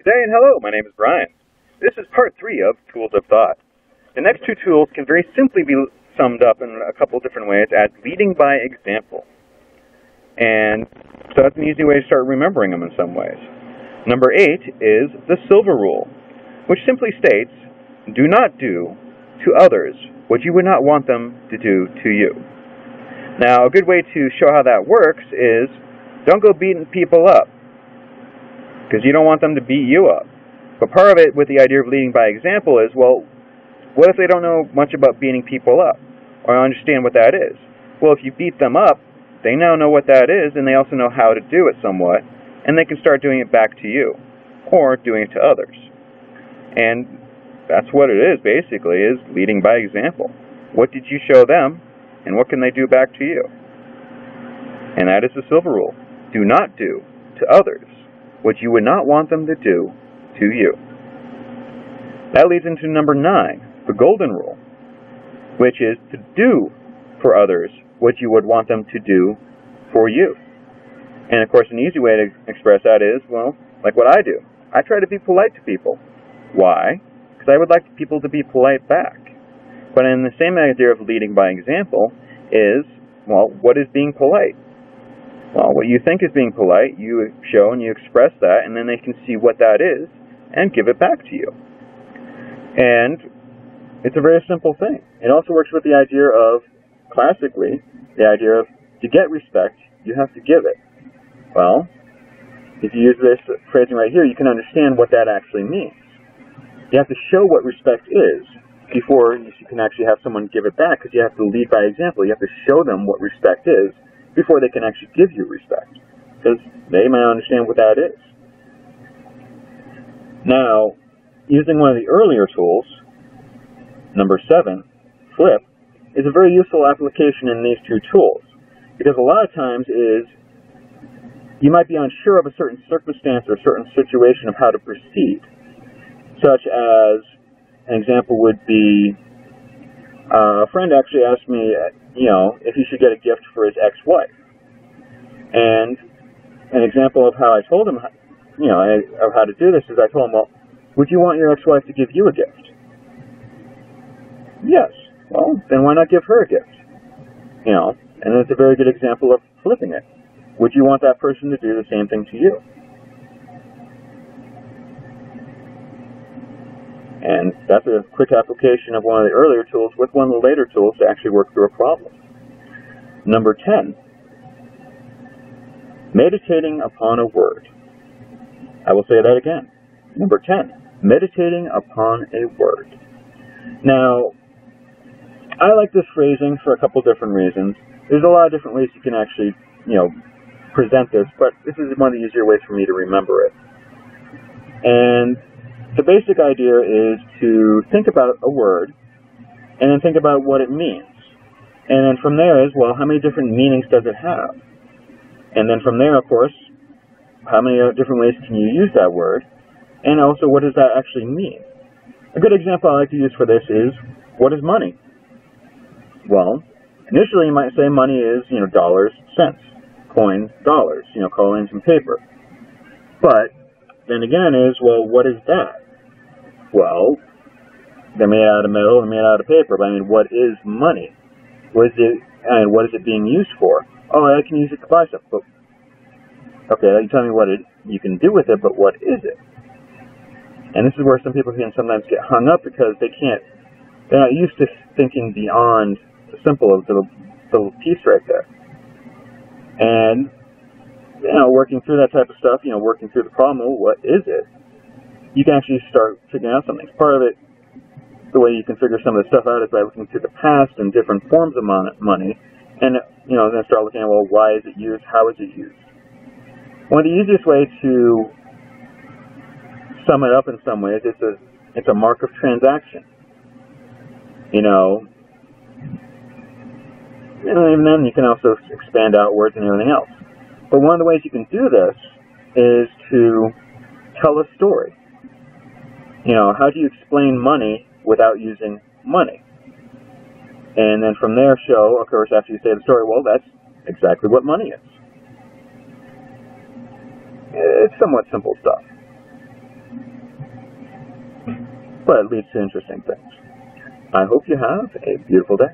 Good day and hello, my name is Brian. This is part 3 of Tools of Thought. The next two tools can very simply be summed up in a couple different ways as leading by example. And so that's an easy way to start remembering them in some ways. Number 8 is the silver rule, which simply states, do not do to others what you would not want them to do to you. Now, a good way to show how that works is don't go beating people up, because you don't want them to beat you up. But part of it with the idea of leading by example is, well, what if they don't know much about beating people up or understand what that is? Well, if you beat them up, they now know what that is, and they also know how to do it somewhat, and they can start doing it back to you or doing it to others. And that's what it is, basically, is leading by example. What did you show them, and what can they do back to you? And that is the silver rule. Do not do to others what you would not want them to do to you. That leads into number 9, the golden rule, which is to do for others what you would want them to do for you. And of course, an easy way to express that is, well, like what I do. I try to be polite to people. Why? Because I would like people to be polite back. But in the same idea of leading by example is, well, what is being polite? Well, what you think is being polite, you show and you express that, and then they can see what that is and give it back to you. And it's a very simple thing. It also works with the idea of, classically, the idea of to get respect, you have to give it. Well, if you use this phrasing right here, you can understand what that actually means. You have to show what respect is before you can actually have someone give it back, because you have to lead by example. You have to show them what respect is before they can actually give you respect, because they might understand what that is. Now, using one of the earlier tools, number 7, flip, is a very useful application in these two tools, because a lot of times you might be unsure of a certain circumstance or a certain situation of how to proceed, such as an example would be a friend actually asked me, if he should get a gift for his ex-wife. And an example of how I told him, of how to do this is I told him, well, would you want your ex-wife to give you a gift? Yes. Well, then why not give her a gift? And it's a very good example of flipping it. Would you want that person to do the same thing to you? And that's a quick application of one of the earlier tools with one of the later tools to actually work through a problem. Number 10, meditating upon a word. I will say that again. Number 10, meditating upon a word. Now, I like this phrasing for a couple different reasons. There's a lot of different ways you can actually, present this, but this is one of the easier ways for me to remember it. And the basic idea is to think about a word and then think about what it means. And then from there is, well, how many different meanings does it have? And then from there, of course, how many different ways can you use that word? And also, what does that actually mean? A good example I like to use for this is, what is money? Well, initially you might say money is, dollars, cents, coins, dollars, coins and paper. But then again is, well, what is that? Well, they're made out of metal, they're made out of paper, but what is money? What is it being used for? Oh, I can use it to buy stuff. But, okay, you tell me what you can do with it, but what is it? And this is where some people can sometimes get hung up because they're not used to thinking beyond the simple of the little piece right there. And, working through that type of stuff, working through the problem, well, what is it? You can actually start figuring out something. Part of it, the way you can figure some of the stuff out is by looking through the past and different forms of money, and then start looking at, well, why is it used? How is it used? One of the easiest ways to sum it up in some ways is it's a mark of transaction. And then you can also expand outwards and everything else. But one of the ways you can do this is to tell a story. How do you explain money without using money? And then from there show, of course, after you say the story, well, that's exactly what money is. It's somewhat simple stuff. but it leads to interesting things. I hope you have a beautiful day.